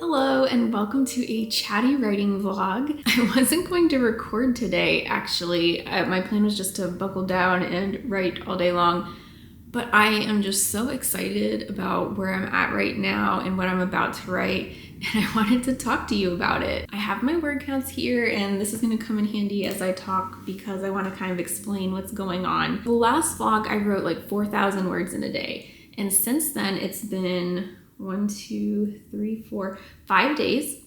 Hello and welcome to a chatty writing vlog. I wasn't going to record today actually. My plan was just to buckle down and write all day long, but I am just so excited about where I'm at right now and what I'm about to write, and I wanted to talk to you about it. I have my word counts here and this is going to come in handy as I talk because I want to kind of explain what's going on. The last vlog I wrote like 4,000 words in a day, and since then it's been 5 days,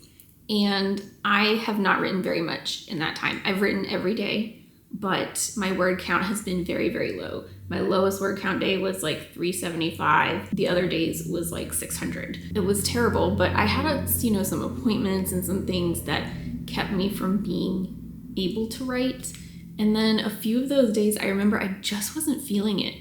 and I have not written very much in that time. I've written every day, but my word count has been very, very low. My lowest word count day was like 375. The other days was like 600. It was terrible, but I had some appointments and some things that kept me from being able to write. And then a few of those days, I remember I just wasn't feeling it.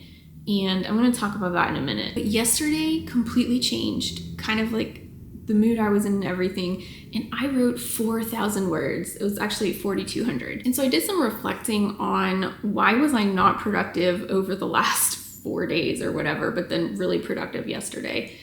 And I'm going to talk about that in a minute. But yesterday completely changed, kind of like the mood I was in and everything. And I wrote 4,000 words. It was actually 4,200. And so I did some reflecting on why was I not productive over the last 4 days or whatever, but then really productive yesterday.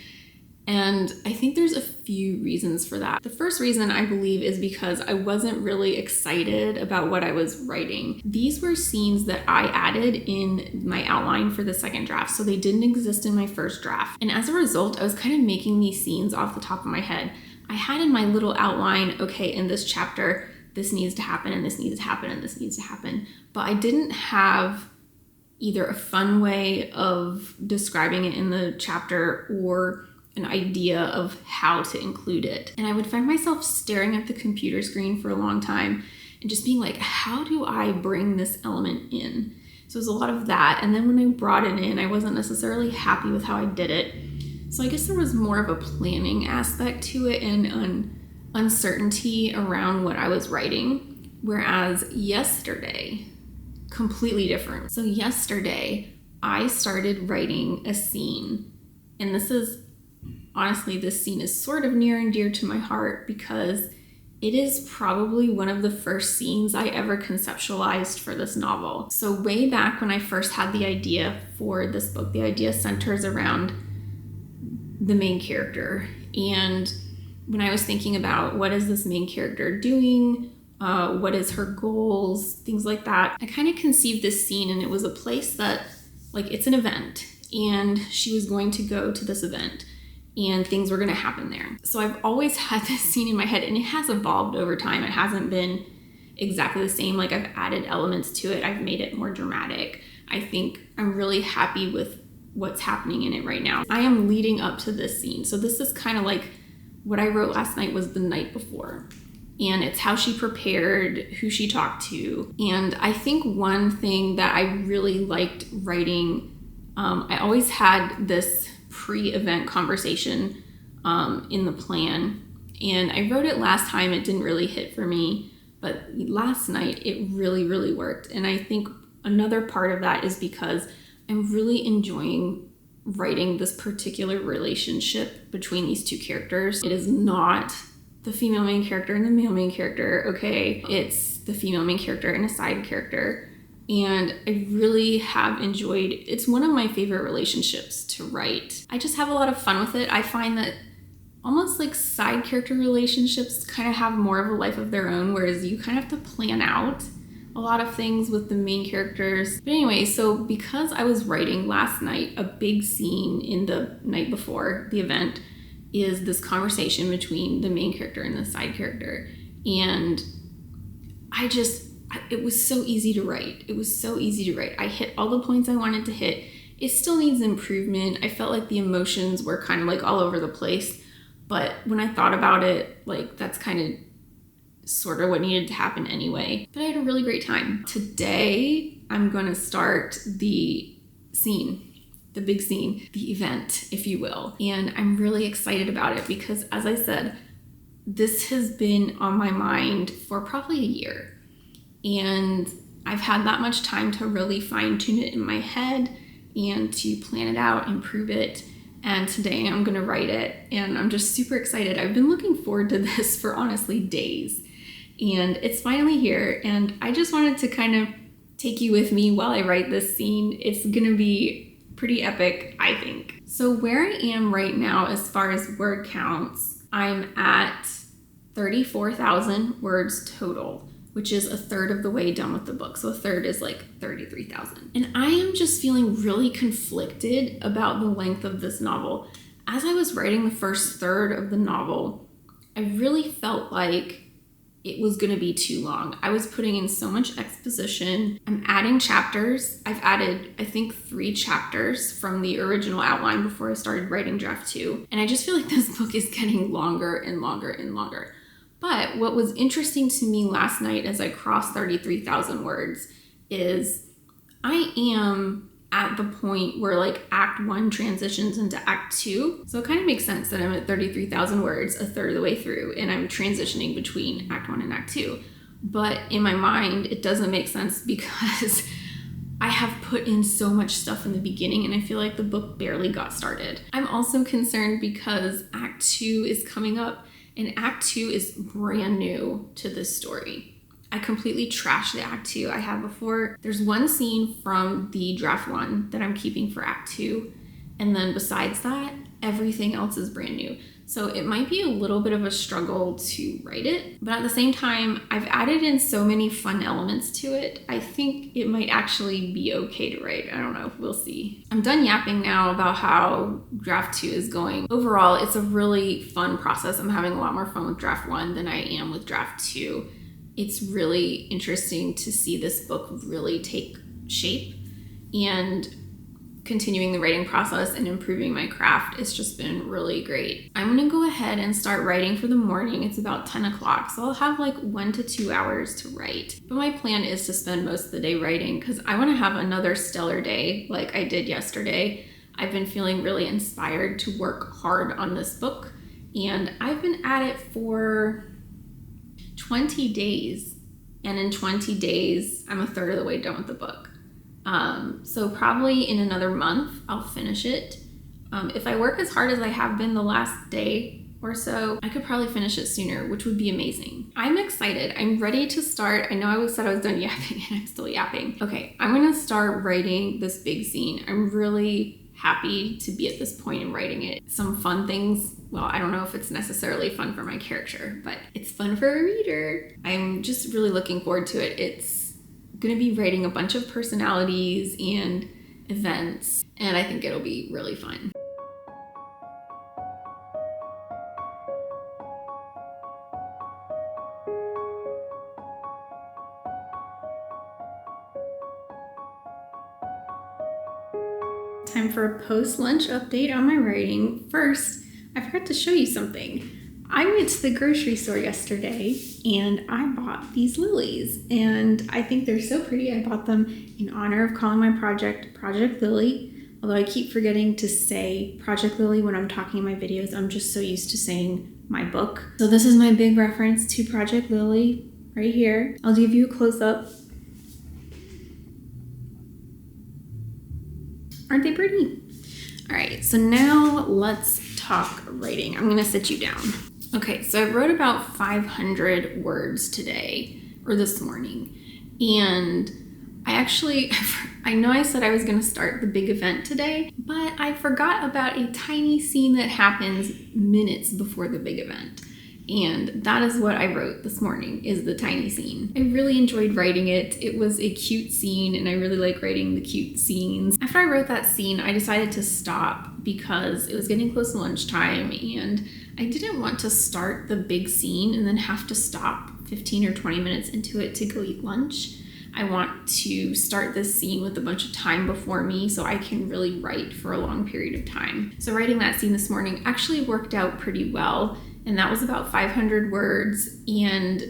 And I think there's a few reasons for that. The first reason I believe is because I wasn't really excited about what I was writing. These were scenes that I added in my outline for the second draft, so they didn't exist in my first draft. And as a result, I was kind of making these scenes off the top of my head. I had in my little outline, okay, in this chapter, this needs to happen, and this needs to happen, and this needs to happen. But I didn't have either a fun way of describing it in the chapter or an idea of how to include it. And I would find myself staring at the computer screen for a long time and just being like, how do I bring this element in? So it was a lot of that. And then when I brought it in, I wasn't necessarily happy with how I did it. So I guess there was more of a planning aspect to it and an uncertainty around what I was writing. Whereas yesterday, completely different. So yesterday, I started writing a scene, and honestly, this scene is sort of near and dear to my heart because it is probably one of the first scenes I ever conceptualized for this novel. So way back when I first had the idea for this book, the idea centers around the main character. And when I was thinking about what is this main character doing, what is her goals, things like that, I kind of conceived this scene, and it was a place that, like, it's an event, and she was going to go to this event and things were going to happen there. So I've always had this scene in my head, and it has evolved over time. It hasn't been exactly the same. Like, I've added elements to it. I've made it more dramatic. I think I'm really happy with what's happening in it right now. I am leading up to this scene. So this is kind of like what I wrote last night was the night before. And it's how she prepared, who she talked to. And I think one thing that I really liked writing, I always had this pre-event conversation in the plan, and I wrote it last time. It didn't really hit for me, but last night it really, really worked. And I think another part of that is because I'm really enjoying writing this particular relationship between these two characters. It is not the female main character and the male main character, okay? It's the female main character and a side character. And I really have enjoyed, it's one of my favorite relationships to write. I just have a lot of fun with it. I find that almost like side character relationships kind of have more of a life of their own, whereas you kind of have to plan out a lot of things with the main characters. But anyway, so because I was writing last night, a big scene in the night before the event is this conversation between the main character and the side character. And it was so easy to write. It was so easy to write. I hit all the points I wanted to hit. It still needs improvement. I felt like the emotions were kind of like all over the place. But when I thought about it, like, that's kind of sort of what needed to happen anyway. But I had a really great time. Today, I'm going to start the scene, the big scene, the event, if you will. And I'm really excited about it because, as I said, this has been on my mind for probably a year. And I've had that much time to really fine tune it in my head and to plan it out, improve it. And today I'm going to write it, and I'm just super excited. I've been looking forward to this for honestly days, and it's finally here. And I just wanted to kind of take you with me while I write this scene. It's going to be pretty epic, I think. So where I am right now as far as word counts, I'm at 34,000 words total, which is a third of the way done with the book. So a third is like 33,000. And I am just feeling really conflicted about the length of this novel. As I was writing the first third of the novel, I really felt like it was going to be too long. I was putting in so much exposition. I'm adding chapters. I've added, I think, 3 chapters from the original outline before I started writing draft 2. And I just feel like this book is getting longer and longer and longer. But what was interesting to me last night as I crossed 33,000 words is I am at the point where like Act 1 transitions into Act 2. So it kind of makes sense that I'm at 33,000 words a third of the way through and I'm transitioning between Act 1 and Act 2. But in my mind, it doesn't make sense because I have put in so much stuff in the beginning and I feel like the book barely got started. I'm also concerned because Act 2 is coming up and Act 2 is brand new to this story. I completely trashed the Act 2 I had before. There's one scene from the draft 1 that I'm keeping for Act 2. And then besides that, everything else is brand new. So it might be a little bit of a struggle to write it. But at the same time, I've added in so many fun elements to it. I think it might actually be okay to write. I don't know. We'll see. I'm done yapping now about how draft 2 is going. Overall, it's a really fun process. I'm having a lot more fun with draft 1 than I am with draft 2. It's really interesting to see this book really take shape, and continuing the writing process and improving my craft. It's just been really great. I'm gonna go ahead and start writing for the morning. It's about 10 o'clock, so I'll have like 1 to 2 hours to write. But my plan is to spend most of the day writing because I wanna have another stellar day like I did yesterday. I've been feeling really inspired to work hard on this book, and I've been at it for 20 days, and in 20 days, I'm a third of the way done with the book. So probably in another month, I'll finish it. If I work as hard as I have been the last day or so, I could probably finish it sooner, which would be amazing. I'm excited. I'm ready to start. I know I said I was done yapping and I'm still yapping. Okay, I'm gonna start writing this big scene. I'm really happy to be at this point in writing it. Some fun things, well, I don't know if it's necessarily fun for my character, but it's fun for a reader. I'm just really looking forward to it. It's gonna be writing a bunch of personalities and events, and I think it'll be really fun. Time for a post-lunch update on my writing. First, I forgot to show you something. I went to the grocery store yesterday and I bought these lilies, and I think they're so pretty. I bought them in honor of calling my project Project Lily, although I keep forgetting to say Project Lily when I'm talking in my videos. I'm just so used to saying my book. So this is my big reference to Project Lily right here. I'll give you a close-up. Aren't they pretty? All right, so now let's talk writing. I'm gonna sit you down. Okay, so I wrote about 500 words today, or this morning, and I know I said I was gonna start the big event today, but I forgot about a tiny scene that happens minutes before the big event. And that is what I wrote this morning, is the tiny scene. I really enjoyed writing it. It was a cute scene, and I really like writing the cute scenes. After I wrote that scene, I decided to stop because it was getting close to lunchtime, and I didn't want to start the big scene and then have to stop 15 or 20 minutes into it to go eat lunch. I want to start this scene with a bunch of time before me so I can really write for a long period of time. So writing that scene this morning actually worked out pretty well. And that was about 500 words. And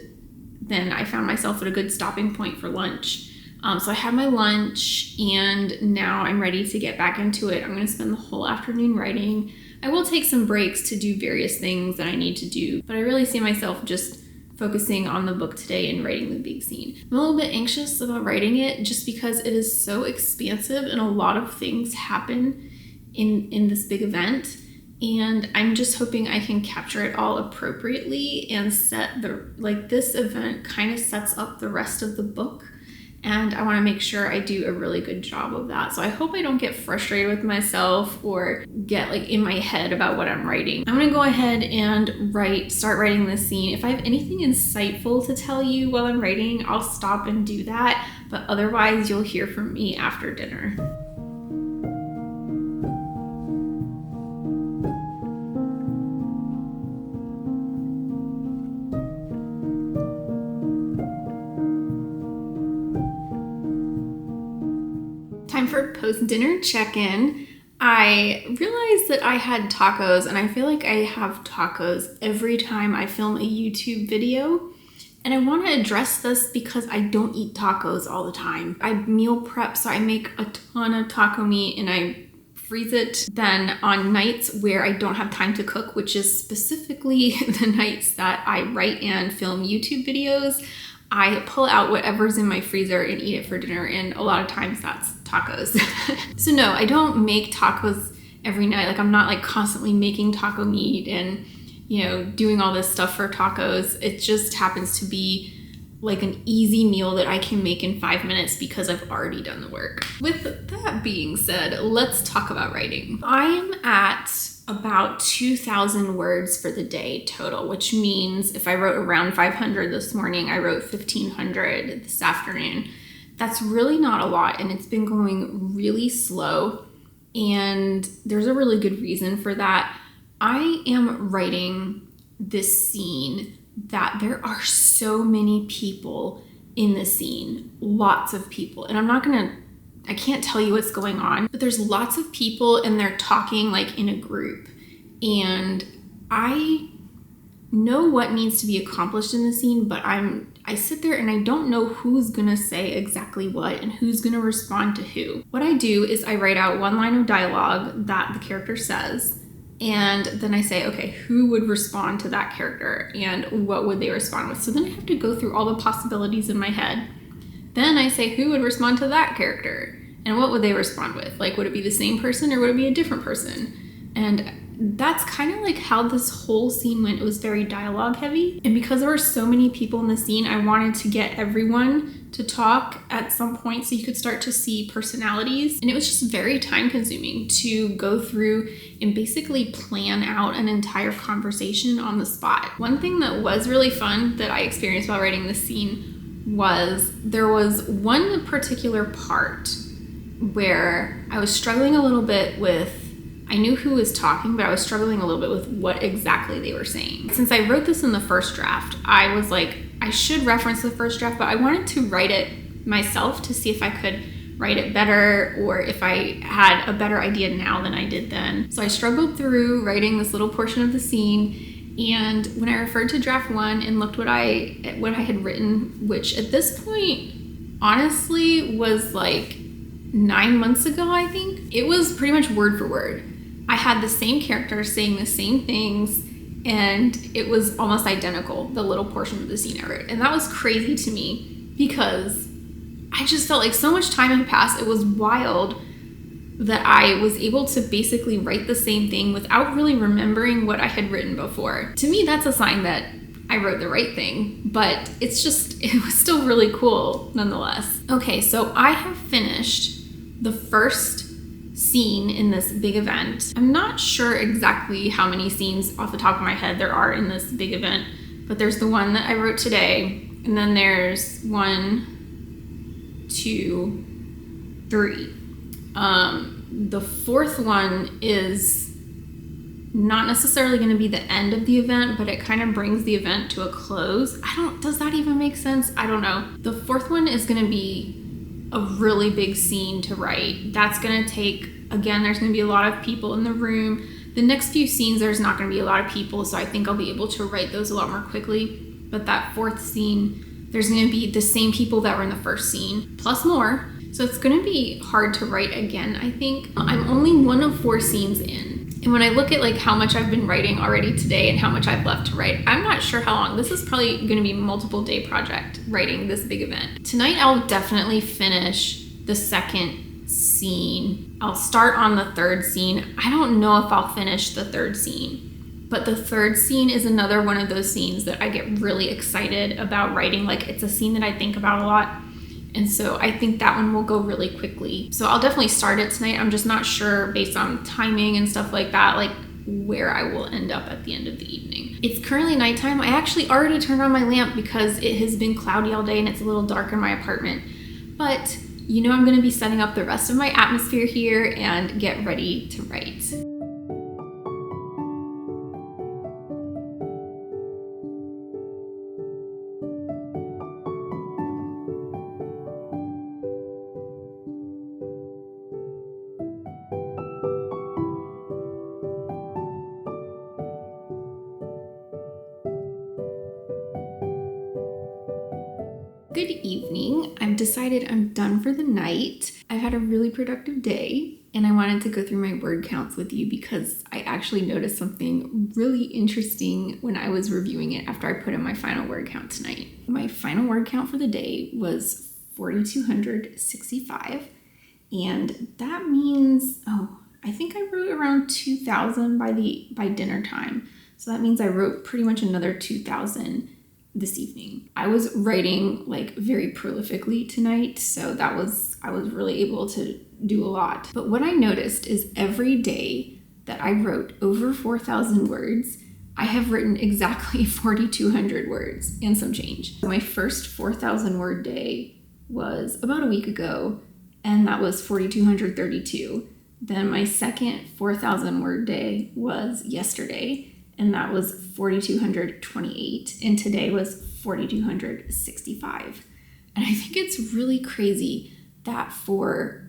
then I found myself at a good stopping point for lunch. So I had my lunch, and now I'm ready to get back into it. I'm going to spend the whole afternoon writing. I will take some breaks to do various things that I need to do, but I really see myself just focusing on the book today and writing the big scene. I'm a little bit anxious about writing it just because it is so expansive and a lot of things happen in this big event. And I'm just hoping I can capture it all appropriately and set this event kind of sets up the rest of the book. and I want to make sure I do a really good job of that. So I hope I don't get frustrated with myself or get like in my head about what I'm writing. I'm gonna go ahead and start writing this scene. If I have anything insightful to tell you while I'm writing, I'll stop and do that, but otherwise you'll hear from me after dinner. Time for post-dinner check-in. I realized that I had tacos, and I feel like I have tacos every time I film a YouTube video. And I want to address this because I don't eat tacos all the time. I meal prep, so I make a ton of taco meat and I freeze it. Then on nights where I don't have time to cook, which is specifically the nights that I write and film YouTube videos, I pull out whatever's in my freezer and eat it for dinner, and a lot of times that's tacos. So no, I don't make tacos every night. Like I'm not like constantly making taco meat and, you know, doing all this stuff for tacos. It just happens to be like an easy meal that I can make in 5 minutes because I've already done the work. With that being said, let's talk about writing. I am at about 2,000 words for the day total, which means if I wrote around 500 this morning, I wrote 1,500 this afternoon. That's really not a lot, and it's been going really slow, and there's a really good reason for that. I am writing this scene that there are so many people in the scene, lots of people, and I can't tell you what's going on, but there's lots of people and they're talking like in a group, and I know what needs to be accomplished in the scene, but I sit there and I don't know who's gonna say exactly what and who's gonna respond to who. What I do is I write out one line of dialogue that the character says, and then I say, okay, who would respond to that character and what would they respond with? So then I have to go through all the possibilities in my head. Then I say, who would respond to that character and what would they respond with? Like, would it be the same person or would it be a different person? And that's kind of like how this whole scene went. It was very dialogue heavy. And because there were so many people in the scene, I wanted to get everyone to talk at some point so you could start to see personalities. And it was just very time consuming to go through and basically plan out an entire conversation on the spot. One thing that was really fun that I experienced while writing this scene was there was one particular part where I was struggling a little bit with, I knew who was talking, but I was struggling a little bit with what exactly they were saying. Since I wrote this in the first draft, I was like, I should reference the first draft, but I wanted to write it myself to see if I could write it better or if I had a better idea now than I did then. So I struggled through writing this little portion of the scene, and when I referred to draft one and looked what I had written, which at this point, honestly, was like 9 months ago, I think, it was pretty much word for word. I had the same character saying the same things, and it was almost identical, the little portion of the scene I wrote. And that was crazy to me because I just felt like so much time had passed. It was wild that I was able to basically write the same thing without really remembering what I had written before. To me, that's a sign that I wrote the right thing, but it was still really cool nonetheless. Okay, so I have finished the first scene in this big event. I'm not sure exactly how many scenes off the top of my head there are in this big event, but there's the one that I wrote today, and then there's 1, 2, 3. The fourth one is not necessarily going to be the end of the event, but it kind of brings the event to a close. Does that even make sense? I don't know. The fourth one is going to be a really big scene to write. That's going to take, again, there's going to be a lot of people in the room. The next few scenes, there's not going to be a lot of people, so I think I'll be able to write those a lot more quickly. But that fourth scene, there's going to be the same people that were in the first scene, plus more. So it's going to be hard to write again, I think. I'm only 1 of 4 scenes in. And when I look at like how much I've been writing already today and how much I've left to write, I'm not sure how long. This is probably going to be a multiple day project, writing this big event. Tonight, I'll definitely finish the second scene. I'll start on the third scene. I don't know if I'll finish the third scene, but the third scene is another one of those scenes that I get really excited about writing. Like, it's a scene that I think about a lot. And so I think that one will go really quickly. So I'll definitely start it tonight. I'm just not sure based on timing and stuff like that, like where I will end up at the end of the evening. It's currently nighttime. I actually already turned on my lamp because it has been cloudy all day and it's a little dark in my apartment. But you know I'm gonna be setting up the rest of my atmosphere here and get ready to write. Good evening. I've decided I'm done for the night. I've had a really productive day and I wanted to go through my word counts with you because I actually noticed something really interesting when I was reviewing it after I put in my final word count tonight. My final word count for the day was 4,265, and that means, I think I wrote around 2,000 by dinner time. So that means I wrote pretty much another 2,000 this evening. I was writing like very prolifically tonight, so I was really able to do a lot. But what I noticed is every day that I wrote over 4,000 words, I have written exactly 4,200 words and some change. So my first 4,000 word day was about a week ago, and that was 4,232. Then my second 4,000 word day was yesterday, and that was 4,228, and today was 4,265. And I think it's really crazy that for,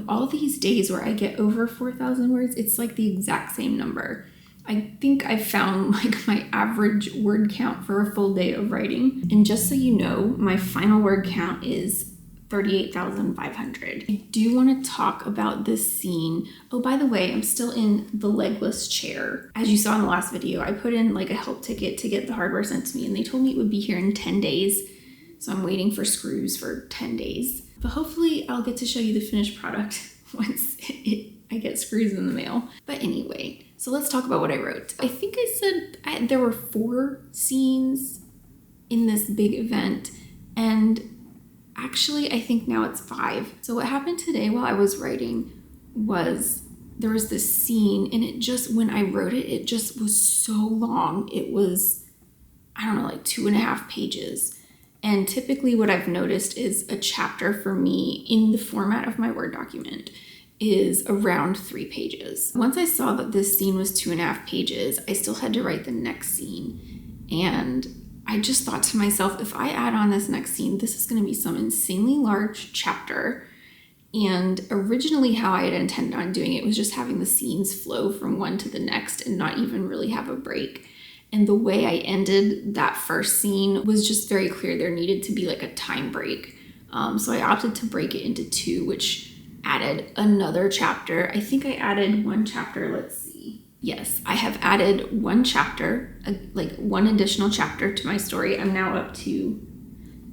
all these days where I get over 4,000 words, it's like the exact same number. I think I found like my average word count for a full day of writing. And just so you know, my final word count is 38,500. I do want to talk about this scene. Oh, by the way, I'm still in the legless chair. As you saw in the last video, I put in like a help ticket to get the hardware sent to me, and they told me it would be here in 10 days. So I'm waiting for screws for 10 days. But hopefully I'll get to show you the finished product once I get screws in the mail. But anyway, so let's talk about what I wrote. I think I said there were 4 scenes in this big event, and actually, I think now it's 5. So what happened today while I was writing was there was this scene, and it just, when I wrote it, it just was so long. It was, I don't know, like 2.5 pages. And typically what I've noticed is a chapter for me in the format of my Word document is around 3 pages. Once I saw that this scene was 2.5 pages, I still had to write the next scene. And I just thought to myself, if I add on this next scene, this is going to be some insanely large chapter. And originally how I had intended on doing it was just having the scenes flow from one to the next and not even really have a break. And the way I ended that first scene was just very clear there needed to be like a time break. So I opted to break it into 2, which added another chapter. I think I added 1 chapter, let's see. Yes, I have added 1 chapter, like 1 additional chapter to my story. I'm now up to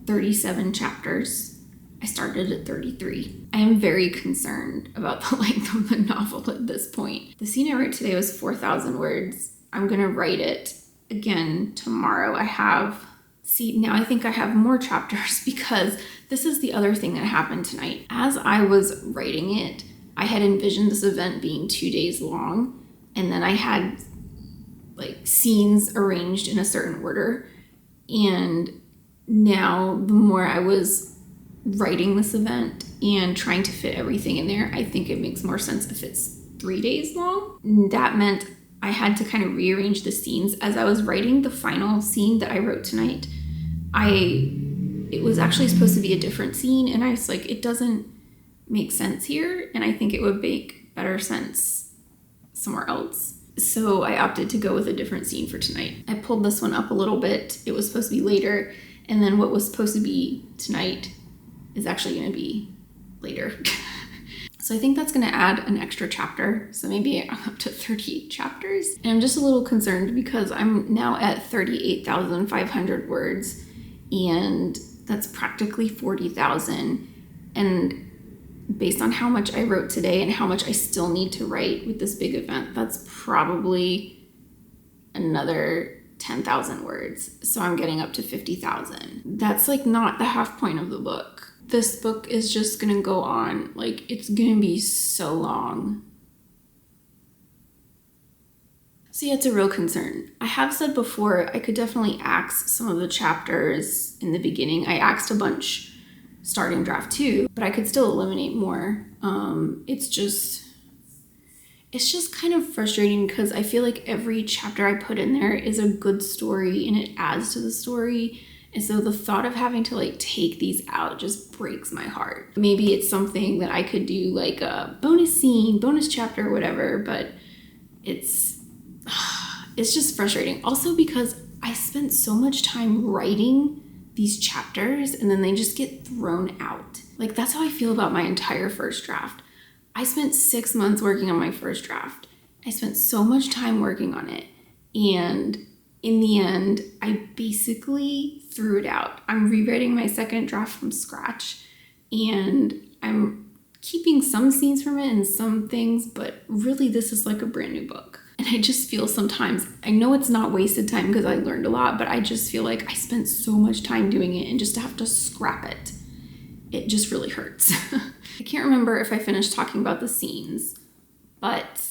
37 chapters. I started at 33. I am very concerned about the length of the novel at this point. The scene I wrote today was 4,000 words. I'm gonna write it again tomorrow. Now I think I have more chapters because this is the other thing that happened tonight. As I was writing it, I had envisioned this event being 2 days long, and then I had like scenes arranged in a certain order. And now the more I was writing this event and trying to fit everything in there, I think it makes more sense if it's 3 days long. That meant I had to kind of rearrange the scenes. As I was writing the final scene that I wrote tonight, it was actually supposed to be a different scene, and I was like, it doesn't make sense here, and I think it would make better sense somewhere else. So I opted to go with a different scene for tonight. I pulled this one up a little bit. It was supposed to be later, and then what was supposed to be tonight is actually going to be later. So I think that's going to add an extra chapter. So maybe I'm up to 38 chapters. And I'm just a little concerned because I'm now at 38,500 words, and that's practically 40,000. And based on how much I wrote today and how much I still need to write with this big event, that's probably another 10,000 words. So I'm getting up to 50,000. That's like not the half point of the book. This book is just gonna go on. Like, it's gonna be so long. So yeah, it's a real concern. I have said before, I could definitely axe some of the chapters in the beginning. I axed a bunch starting draft 2, but I could still eliminate more. It's just kind of frustrating because I feel like every chapter I put in there is a good story and it adds to the story. And so the thought of having to like take these out just breaks my heart. Maybe it's something that I could do like a bonus scene, bonus chapter, whatever, but it's just frustrating. Also because I spent so much time writing these chapters and then they just get thrown out. Like, that's how I feel about my entire first draft. I spent 6 months working on my first draft. I spent so much time working on it. And in the end, I basically threw it out. I'm rewriting my second draft from scratch and I'm keeping some scenes from it and some things, but really this is like a brand new book. And I just feel sometimes, I know it's not wasted time because I learned a lot, but I just feel like I spent so much time doing it and just to have to scrap it, it just really hurts. I can't remember if I finished talking about the scenes, but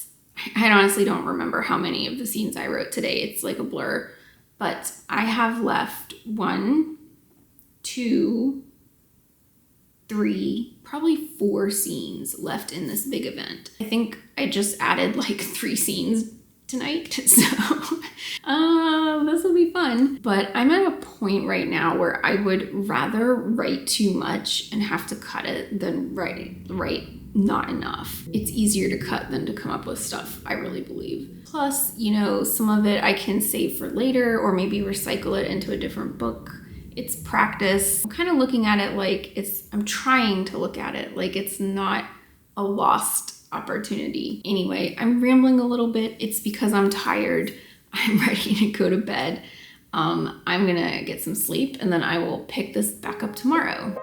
I honestly don't remember how many of the scenes I wrote today. It's like a blur, but I have left 1, 2, 3, probably 4 scenes left in this big event. I think I just added like 3 scenes tonight, so this will be fun. But I'm at a point right now where I would rather write too much and have to cut it than write not enough. It's easier to cut than to come up with stuff, I really believe. Plus, you know, some of it I can save for later or maybe recycle it into a different book. It's practice. I'm kind of looking at it like I'm trying to look at it like it's not a lost opportunity. Anyway, I'm rambling a little bit. It's because I'm tired. I'm ready to go to bed. I'm gonna get some sleep and then I will pick this back up tomorrow.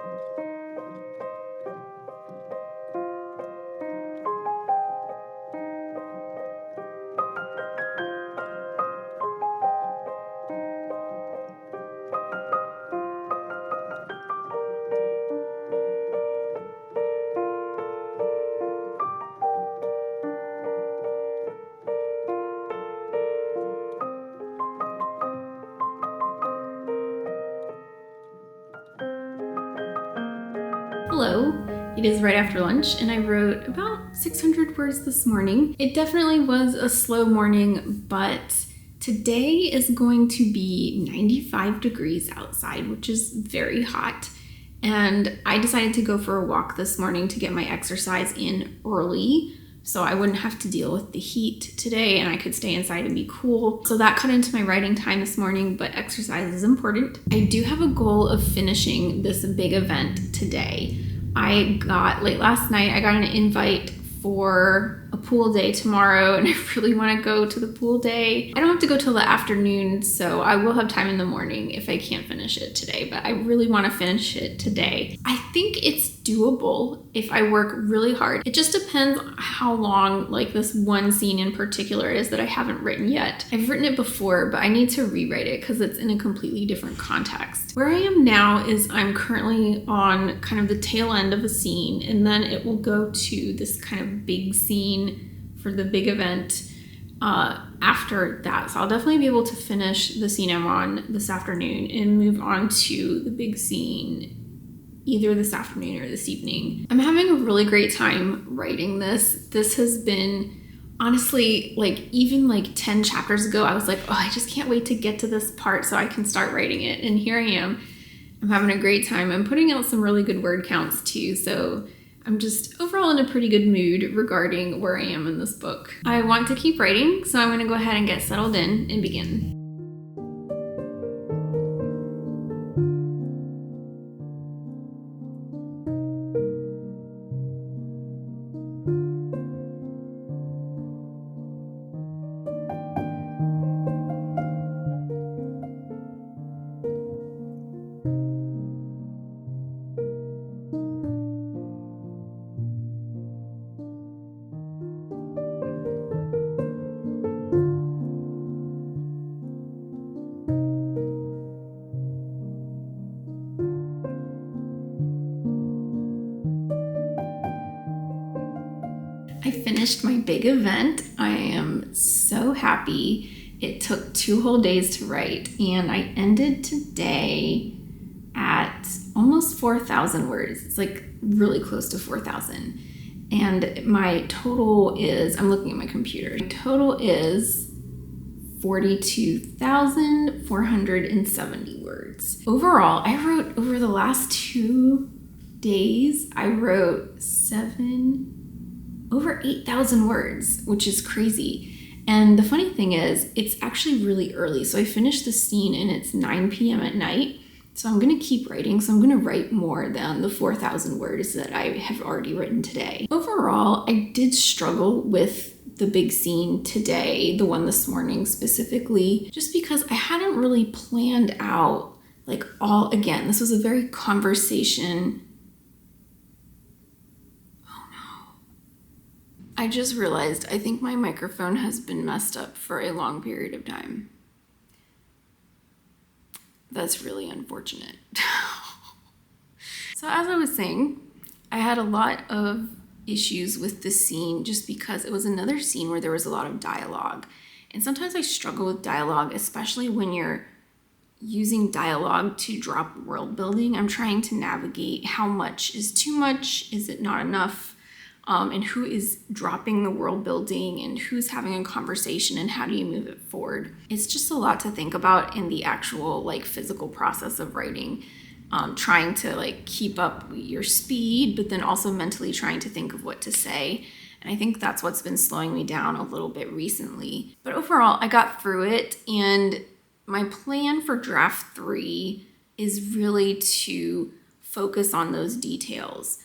Hello, it is right after lunch and I wrote about 600 words this morning. It definitely was a slow morning, but today is going to be 95 degrees outside, which is very hot. And I decided to go for a walk this morning to get my exercise in early so I wouldn't have to deal with the heat today and I could stay inside and be cool. So that cut into my writing time this morning, but exercise is important. I do have a goal of finishing this big event today. Late last night, I got an invite for a pool day tomorrow and I really want to go to the pool day. I don't have to go till the afternoon, so I will have time in the morning if I can't finish it today, but I really want to finish it today. I think it's doable if I work really hard. It just depends how long like this one scene in particular is that I haven't written yet. I've written it before, but I need to rewrite it because it's in a completely different context. Where I am now is I'm currently on kind of the tail end of a scene and then it will go to this kind of big scene for the big event after that. So I'll definitely be able to finish the scene I'm on this afternoon and move on to the big scene either this afternoon or this evening. I'm having a really great time writing this. This has been honestly, like even like 10 chapters ago, I was like, oh, I just can't wait to get to this part so I can start writing it. And here I am. I'm having a great time. I'm putting out some really good word counts too. So I'm just overall in a pretty good mood regarding where I am in this book. I want to keep writing, so I'm going to go ahead and get settled in and begin. I finished my big event. I am so happy. It took 2 whole days to write, and I ended today at almost 4,000 words. It's like really close to 4,000. And my total is, I'm looking at my computer, my total is 42,470 words. Overall, I wrote over the last 2 days, I wrote over 8,000 words, which is crazy. And the funny thing is, it's actually really early. So I finished the scene and it's 9 p.m. at night. So I'm gonna keep writing. So I'm gonna write more than the 4,000 words that I have already written today. Overall, I did struggle with the big scene today, the one this morning specifically, just because I hadn't really planned out again, this was a very conversation. Oh no. I just realized I think my microphone has been messed up for a long period of time. That's really unfortunate. So as I was saying, I had a lot of issues with this scene just because it was another scene where there was a lot of dialogue. And sometimes I struggle with dialogue, especially when you're using dialogue to drop world building. I'm trying to navigate how much is too much, is it not enough? And who is dropping the world building and who's having a conversation and how do you move it forward? It's just a lot to think about in the actual physical process of writing, trying to keep up your speed, but then also mentally trying to think of what to say. And I think that's what's been slowing me down a little bit recently. But overall, I got through it, and my plan for draft 3 is really to focus on those details.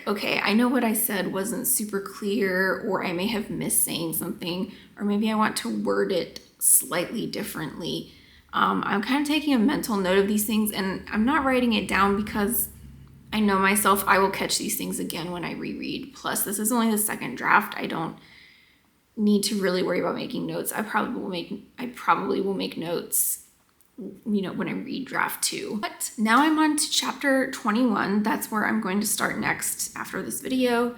Okay, I know what I said wasn't super clear, or I may have missed saying something, or maybe I want to word it slightly differently. I'm kind of taking a mental note of these things, and I'm not writing it down because I know myself, I will catch these things again when I reread. Plus, this is only the second draft. I don't need to really worry about making notes. I probably will make notes when I read draft 2. But now I'm on to chapter 21. That's where I'm going to start next after this video.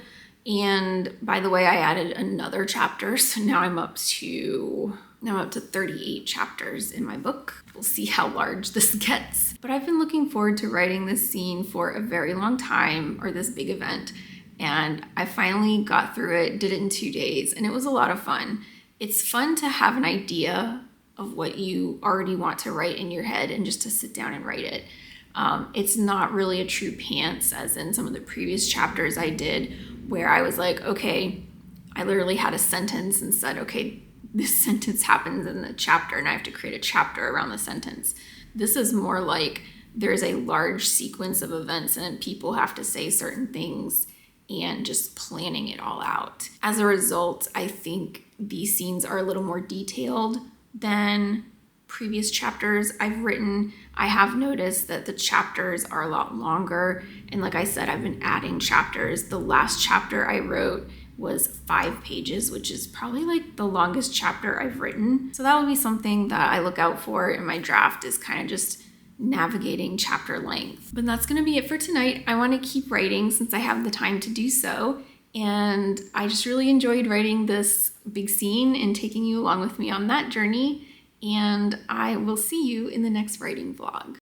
And by the way, I added another chapter. So now I'm up to 38 chapters in my book. We'll see how large this gets. But I've been looking forward to writing this scene for a very long time, or this big event. And I finally got through it, did it in 2 days, and it was a lot of fun. It's fun to have an idea of what you already want to write in your head and just to sit down and write it. It's not really a true pants, as in some of the previous chapters I did, where I was like, okay, I literally had a sentence and said, okay, this sentence happens in the chapter and I have to create a chapter around the sentence. This is more like there's a large sequence of events and people have to say certain things and just planning it all out. As a result, I think these scenes are a little more detailed than previous chapters I've written. I have noticed that the chapters are a lot longer, and like I said, I've been adding chapters. The last chapter I wrote was 5 pages, which is probably the longest chapter I've written. So that would be something that I look out for in my draft, is kind of just navigating chapter length. But that's gonna be it for tonight. I want to keep writing since I have the time to do so. And I just really enjoyed writing this big scene and taking you along with me on that journey. And I will see you in the next writing vlog.